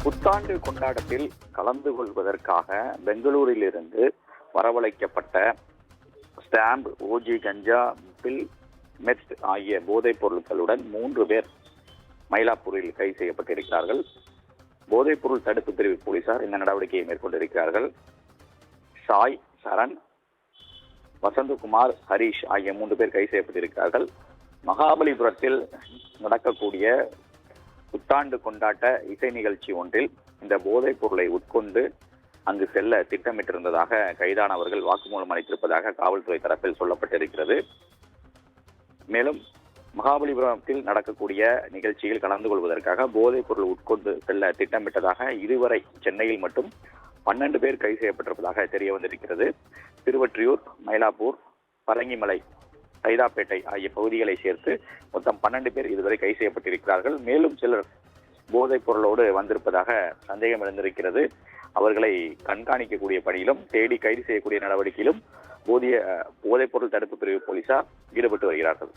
புத்தாண்டு கொண்டாட்டத்தில் கலந்து கொள்வதற்காக பெங்களூரிலிருந்து வரவழைக்கப்பட்ட ஸ்டாம்ப், ஓஜி, கஞ்சா, பில், மெத் ஆகிய போதைப் பொருட்களுடன் 3 பேர் மயிலாப்பூரில் கைது செய்யப்பட்டிருக்கிறார்கள். போதைப் பொருள் தடுப்பு பிரிவு போலீசார் இந்த நடவடிக்கையை மேற்கொண்டிருக்கிறார்கள். சாய், சரண், வசந்தகுமார், ஹரீஷ் ஆகிய 3 பேர் கைது செய்யப்பட்டிருக்கிறார்கள். மகாபலிபுரத்தில் நடக்கக்கூடிய புத்தாண்டு கொண்டாட்ட இசை நிகழ்ச்சி ஒன்றில் இந்த போதைப் பொருளை உட்கொண்டு அங்கு செல்ல திட்டமிட்டிருந்ததாக கைதானவர்கள் வாக்குமூலம் அளித்திருப்பதாக காவல்துறை தரப்பில் சொல்லப்பட்டிருக்கிறது. மேலும் மகாபலிபுரத்தில் நடக்கக்கூடிய நிகழ்ச்சியில் கலந்து கொள்வதற்காக போதைப் பொருள் உட்கொண்டு செல்ல திட்டமிட்டதாக இதுவரை சென்னையில் மட்டும் 12 பேர் கைது செய்யப்பட்டிருப்பதாக தெரிய வந்திருக்கிறது. திருவொற்றியூர், மயிலாப்பூர், பரங்கிமலை, சைதாப்பேட்டை ஆகிய பகுதிகளை சேர்த்து மொத்தம் 12 பேர் இதுவரை கைது செய்யப்பட்டிருக்கிறார்கள். மேலும் சிலர் போதைப் பொருளோடு வந்திருப்பதாக சந்தேகம் எழுந்திருக்கிறது. அவர்களை கண்காணிக்கக்கூடிய பணியிலும் தேடி கைது செய்யக்கூடிய நடவடிக்கையிலும் போதைப் பொருள் தடுப்பு பிரிவு போலீசார் ஈடுபட்டு வருகிறார்கள்.